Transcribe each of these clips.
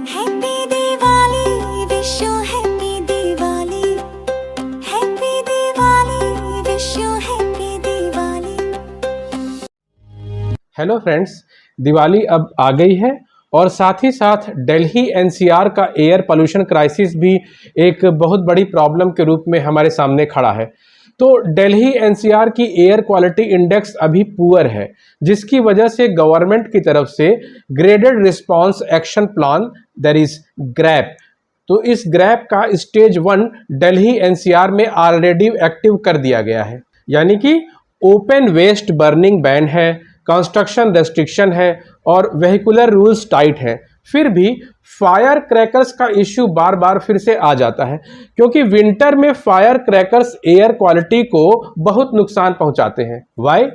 Happy Diwali, wish you happy Diwali, happy Diwali, wish you happy Diwali. Hello friends, Diwali अब आ गई है और साथ ही साथ दिल्ली एनसीआर का एयर पोल्यूशन क्राइसिस भी एक बहुत बड़ी प्रॉब्लम के रूप में हमारे सामने खड़ा है। तो दिल्ली एनसीआर की एयर क्वालिटी इंडेक्स अभी पुअर है, जिसकी वजह से गवर्नमेंट की तरफ से graded response action plan that is grab, तो इस ग्रैप का स्टेज 1 दिल्ली एनसीआर में ऑलरेडी एक्टिव कर दिया गया है। यानी कि ओपन वेस्ट बर्निंग बैन है, कंस्ट्रक्शन रेस्ट्रिक्शन है और वेहिकुलर रूल्स टाइट हैं। फिर भी फायर क्रैकर्स का इश्यू बार बार फिर से आ जाता है, क्योंकि विंटर में फायर क्रैकर्स एयर क्वालिटी को बहुत नुकसान पहुंचाते हैं। वाई?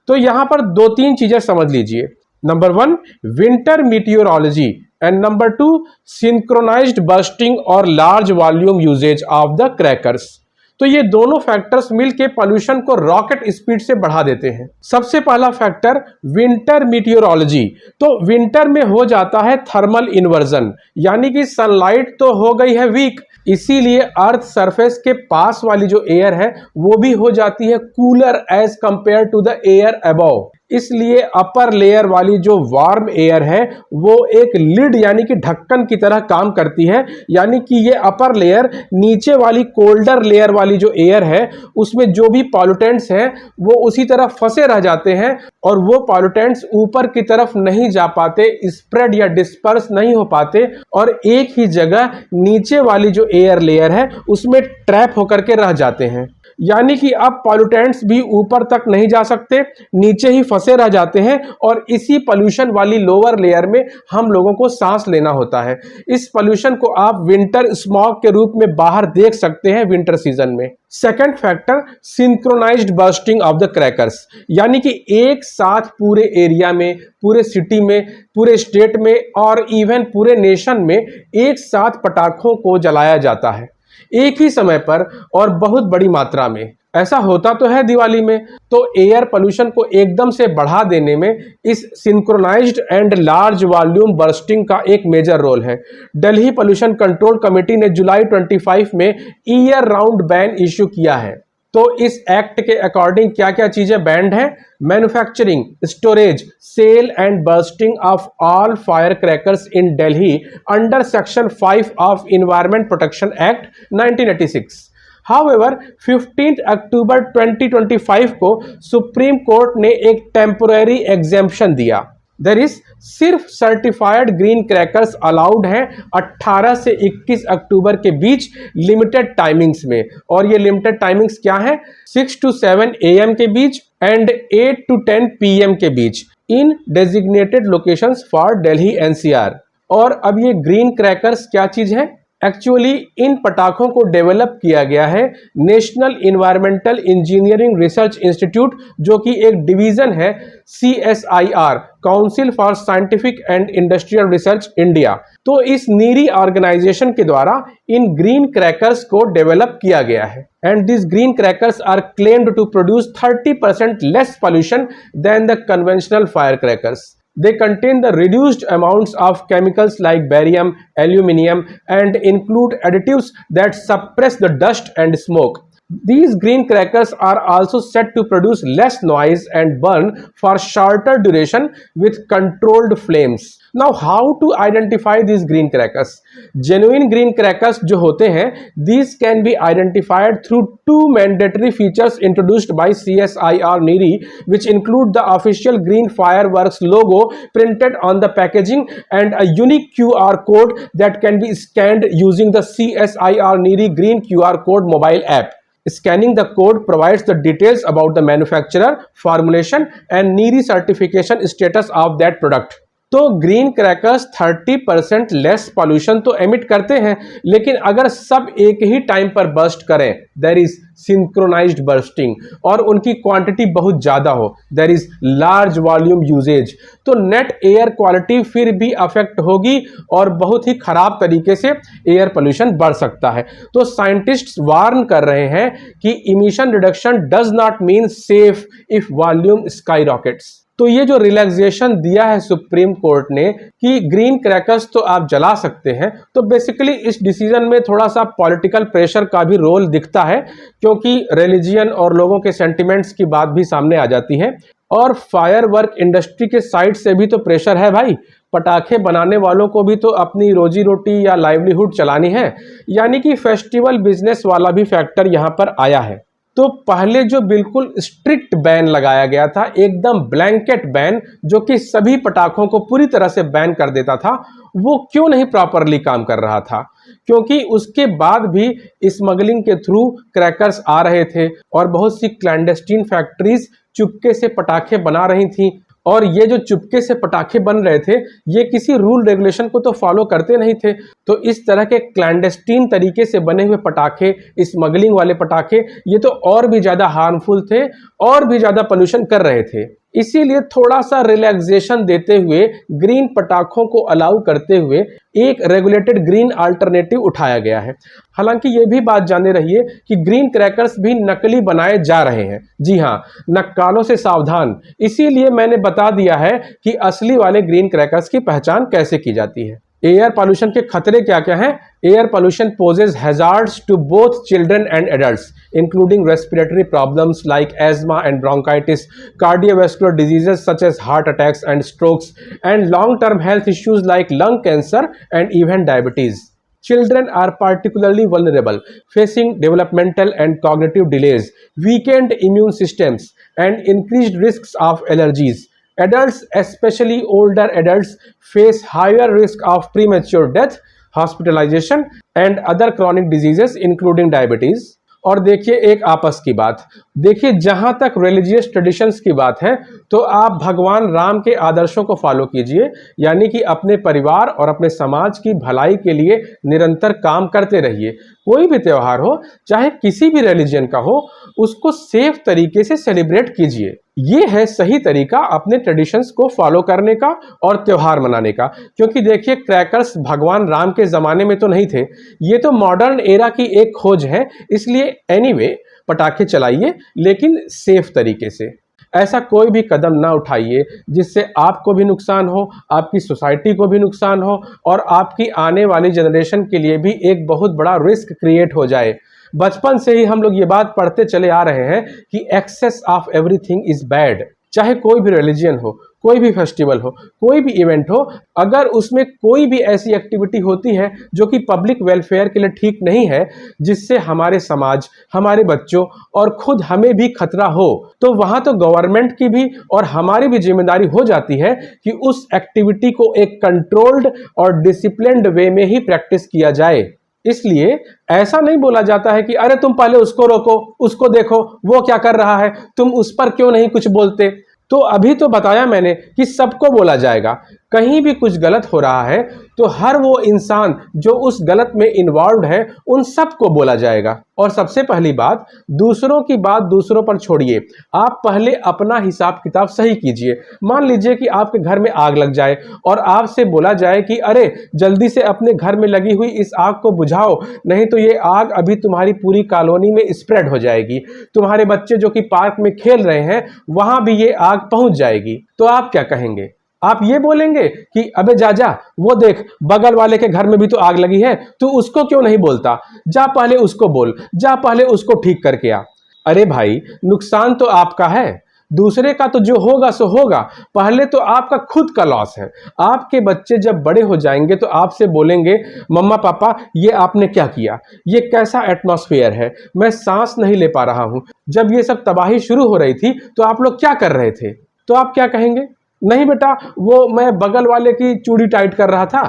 तो यहां पर 2-3 चीजें समझ लीजिए। Number 1, winter meteorology and number 2, synchronized bursting और large volume uses of the crackers. तो ये दोनों फैक्टर्स मिलके पॉल्यूशन को रॉकेट स्पीड से बढ़ा देते हैं। सबसे पहला फैक्टर विंटर मीटियोरोलॉजी। तो विंटर में हो जाता है थर्मल इन्वर्जन, यानी कि सनलाइट तो हो गई है वीक, इसीलिए अर्थ सरफेस के पास वाली जो एयर है वो भी हो जाती है cooler as compared to the air above. इसलिए अपर लेयर वाली जो वार्म एयर है वो एक लिड यानी कि ढक्कन की तरह काम करती है। यानी कि ये अपर लेयर नीचे वाली कोल्डर लेयर वाली जो एयर है उसमें जो भी पॉल्यूटेंट्स हैं वो उसी तरह फंसे रह जाते हैं और वो पॉल्यूटेंट्स ऊपर की तरफ नहीं जा पाते, स्प्रेड या डिस्पर्स नहीं हो पाते और एक ही जगह नीचे वाली जो एयर लेयर है उसमें ट्रैप होकर के रह जाते हैं। यानी कि अब पॉल्यूटेंट्स भी ऊपर तक नहीं जा सकते, नीचे ही फंसे रह जाते हैं और इसी पोल्यूशन वाली लोअर लेयर में हम लोगों को सांस लेना होता है। इस पोल्यूशन को आप विंटर स्मॉग के रूप में बाहर देख सकते हैं विंटर सीजन में। Second factor, synchronized bursting of the crackers, यानी कि एक साथ पूरे एरिया में, पूरे सिटी में, पूरे स्टेट में और इवन पूरे नेशन में एक साथ पटाखों को जलाया जाता है एक ही समय पर और बहुत बड़ी मात्रा में। ऐसा होता तो है दिवाली में। तो एयर पोल्यूशन को एकदम से बढ़ा देने में इस synchronized and large volume bursting का एक मेजर रोल है। दिल्ली पोल्यूशन कंट्रोल कमेटी ने जुलाई 25 में ईयर राउंड बैन इश्यू किया है। तो इस एक्ट के अकॉर्डिंग क्या क्या चीजें बैंड है? Manufacturing, storage, sale and bursting of all fire crackers in Delhi under section 5 of environment protection act 1986। However 15 October 2025 को सुप्रीम कोर्ट ने एक टेम्पोररी एग्जेम्पशन दिया। देयर इज सिर्फ सर्टिफाइड ग्रीन क्रैकर्स अलाउड हैं 18 से 21 अक्टूबर के बीच लिमिटेड टाइमिंग्स में। और ये लिमिटेड टाइमिंग्स क्या है? 6 to 7 AM के बीच एंड 8 to 10 PM के बीच in designated locations for Delhi NCR. और अब ये ग्रीन क्रैकर्स क्या चीज है? एक्चुअली इन पटाखों को डेवलप किया गया है national environmental engineering research institute, जो कि एक डिवीजन है CSIR, council for scientific and industrial research India. तो इस नीरी ऑर्गेनाइजेशन के द्वारा इन ग्रीन क्रैकर्स को डेवलप किया गया है and this green crackers are claimed to produce 30% less pollution than the conventional fire crackers. They contain the reduced amounts of chemicals like barium, aluminum, and include additives that suppress the dust and smoke. These green crackers are also said to produce less noise and burn for shorter duration with controlled flames. Now, how to identify these green crackers? Genuine green crackers जो होते हैं, these can be identified through 2 mandatory features introduced by CSIR NEERI, which include the official green fireworks logo printed on the packaging and a unique QR code that can be scanned using the CSIR NEERI Green QR Code mobile app. Scanning the code provides the details about the manufacturer, formulation and NEERI certification status of that product. तो green crackers 30% less pollution तो emit करते हैं, लेकिन अगर सब एक ही time पर बर्स्ट करें, देयर इज सिंक्रोनाइज्ड बर्स्टिंग, और उनकी क्वांटिटी बहुत ज़्यादा हो, there is large volume usages, तो नेट एयर क्वालिटी फिर भी अफेक्ट होगी और बहुत ही खराब तरीके से एयर पोल्यूशन बढ़ सकता है। तो साइंटिस्ट्स वार्न कर रहे हैं कि emission reduction does not mean safe if volume sky rockets. तो ये जो रिलैक्सेशन दिया है सुप्रीम कोर्ट ने कि ग्रीन क्रैकर्स तो आप जला सकते हैं, तो बेसिकली इस डिसीजन में थोड़ा सा पॉलिटिकल प्रेशर का भी रोल दिखता है, क्योंकि रिलीजियन और लोगों के सेंटिमेंट्स की बात भी सामने आ जाती है। और फायरवर्क इंडस्ट्री के साइड से भी तो प्रेशर है भाई, पटाखे बनाने वालों को भी तो अपनी रोजी रोटी या लाइवलीहुड चलानी है, यानी कि फेस्टिवल बिजनेस वाला भी फैक्टर यहाँ पर आया है। तो पहले जो बिल्कुल स्ट्रिक्ट बैन लगाया गया था, एकदम ब्लैंकेट बैन, जो कि सभी पटाखों को पूरी तरह से बैन कर देता था, वो क्यों नहीं प्रॉपरली काम कर रहा था? क्योंकि उसके बाद भी स्मगलिंग के थ्रू क्रैकर्स आ रहे थे और बहुत सी क्लैंडस्टीन फैक्ट्रीज चुपके से पटाखे बना रही थी। और ये जो चुपके से पटाखे बन रहे थे, ये किसी रूल रेगुलेशन को तो फॉलो करते नहीं थे। तो इस तरह के क्लैंडस्टीन तरीके से बने हुए पटाखे, स्मगलिंग वाले पटाखे, ये तो और भी ज़्यादा हार्मफुल थे और भी ज़्यादा पोल्यूशन कर रहे थे। इसीलिए थोड़ा सा रिलैक्सेशन देते हुए, ग्रीन पटाखों को अलाउ करते हुए एक रेगुलेटेड ग्रीन अल्टरनेटिव उठाया गया है। हालांकि ये भी बात जाने रहिए कि ग्रीन क्रैकर्स भी नकली बनाए जा रहे हैं। जी हाँ, नक्कालों से सावधान। इसीलिए मैंने बता दिया है कि असली वाले ग्रीन क्रैकर्स की पहचान कैसे की जाती है। एयर पॉल्यूशन के खतरे क्या क्या हैं? Air pollution poses hazards to both children and adults, including respiratory problems like asthma and bronchitis, cardiovascular diseases such as heart attacks and strokes, and long-term health issues like lung cancer and even diabetes. Children are particularly vulnerable, facing developmental and cognitive delays, weakened immune systems, and increased risks of allergies. Adults, especially older adults, face higher risk of premature death, hospitalization, and other chronic diseases, including diabetes. और देखिए एक आपस की बात, देखिए जहां तक religious traditions की बात है, तो आप भगवान राम के आदर्शों को फॉलो कीजिए, यानी कि अपने परिवार और अपने समाज की भलाई के लिए निरंतर काम करते रहिए। कोई भी त्यौहार हो, चाहे किसी भी रिलीजन का हो, उसको सेफ तरीके से सेलिब्रेट कीजिए। ये है सही तरीका अपने ट्रेडिशंस को फॉलो करने का और त्यौहार मनाने का। क्योंकि देखिए क्रैकर्स भगवान राम के ज़माने में तो नहीं थे, ये तो मॉडर्न एरा की एक खोज है। इसलिए एनीवे पटाखे चलाइए, लेकिन सेफ तरीके से। ऐसा कोई भी कदम ना उठाइए जिससे आपको भी नुकसान हो, आपकी सोसाइटी को भी नुकसान हो और आपकी आने वाली जनरेशन के लिए भी एक बहुत बड़ा रिस्क क्रिएट हो जाए। बचपन से ही हम लोग ये बात पढ़ते चले आ रहे हैं कि excess of everything is bad. चाहे कोई भी रिलीजन हो, कोई भी फेस्टिवल हो, कोई भी इवेंट हो, अगर उसमें कोई भी ऐसी एक्टिविटी होती है जो कि पब्लिक वेलफेयर के लिए ठीक नहीं है, जिससे हमारे समाज, हमारे बच्चों और खुद हमें भी खतरा हो, तो वहाँ तो गवर्नमेंट की भी और हमारी भी जिम्मेदारी हो जाती है कि उस एक्टिविटी को एक कंट्रोल्ड और डिसिप्लिन्ड वे में ही प्रैक्टिस किया जाए। इसलिए ऐसा नहीं बोला जाता है कि अरे तुम पहले उसको रोको, उसको देखो वो क्या कर रहा है, तुम उस पर क्यों नहीं कुछ बोलते। तो अभी तो बताया मैंने कि सबको बोला जाएगा। कहीं भी कुछ गलत हो रहा है तो हर वो इंसान जो उस गलत में इन्वॉल्व है, उन सबको बोला जाएगा। और सबसे पहली बात, दूसरों की बात दूसरों पर छोड़िए, आप पहले अपना हिसाब किताब सही कीजिए। मान लीजिए कि आपके घर में आग लग जाए और आपसे बोला जाए कि अरे जल्दी से अपने घर में लगी हुई इस आग को बुझाओ, नहीं तो ये आग अभी तुम्हारी पूरी कॉलोनी में स्प्रेड हो जाएगी, तुम्हारे बच्चे जो कि पार्क में खेल रहे हैं वहां भी ये आग पहुंच जाएगी। तो आप क्या कहेंगे? आप ये बोलेंगे कि अबे जा वो देख बगल वाले के घर में भी तो आग लगी है, तू उसको क्यों नहीं बोलता, जा पहले उसको बोल, जा पहले उसको ठीक करके आ। अरे भाई, नुकसान तो आपका है, दूसरे का तो जो होगा सो होगा, पहले तो आपका खुद का लॉस है। आपके बच्चे जब बड़े हो जाएंगे तो आपसे बोलेंगे मम्मा पापा ये आपने क्या किया, ये कैसा एटमॉस्फेयर है, मैं सांस नहीं ले पा रहा हूं। जब ये सब तबाही शुरू हो रही थी तो आप लोग क्या कर रहे थे? तो आप क्या कहेंगे? नहीं बेटा, वो मैं बगल वाले की चूड़ी टाइट कर रहा था,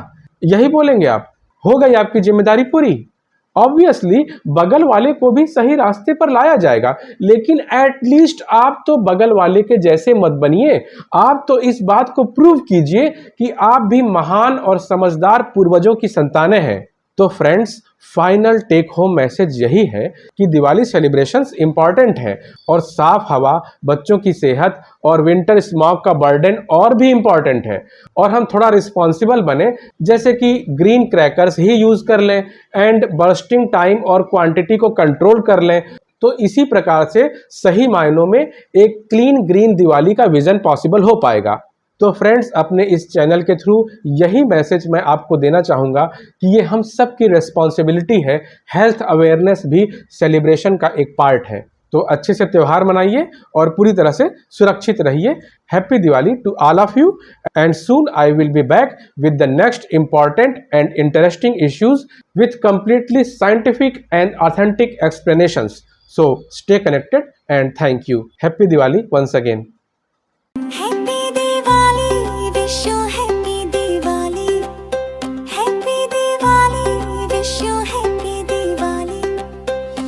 यही बोलेंगे आप। हो गई आपकी जिम्मेदारी पूरी। ऑब्वियसली बगल वाले को भी सही रास्ते पर लाया जाएगा, लेकिन एटलीस्ट आप तो बगल वाले के जैसे मत बनिए। आप तो इस बात को प्रूव कीजिए कि आप भी महान और समझदार पूर्वजों की संतानें हैं। तो friends, final take home message यही है कि दिवाली सेलिब्रेशंस इंपॉर्टेंट है और साफ हवा, बच्चों की सेहत और विंटर स्मॉग का बर्डन और भी इंपॉर्टेंट है। और हम थोड़ा रिस्पॉन्सिबल बने, जैसे कि ग्रीन क्रैकर्स ही यूज कर लें एंड बर्स्टिंग टाइम और क्वांटिटी को कंट्रोल कर लें, तो इसी प्रकार से सही मायनों में एक क्लीन ग्रीन दिवाली का विजन पॉसिबल हो पाएगा। तो फ्रेंड्स, अपने इस चैनल के थ्रू यही मैसेज मैं आपको देना चाहूँगा कि ये हम सब की रिस्पॉन्सिबिलिटी है, हेल्थ अवेयरनेस भी सेलिब्रेशन का एक पार्ट है। तो अच्छे से त्यौहार मनाइए और पूरी तरह से सुरक्षित रहिए। Happy Diwali to all of you and soon I will be back with the next important and interesting issues with completely scientific and authentic explanations. So stay connected and thank you. Happy Diwali once again.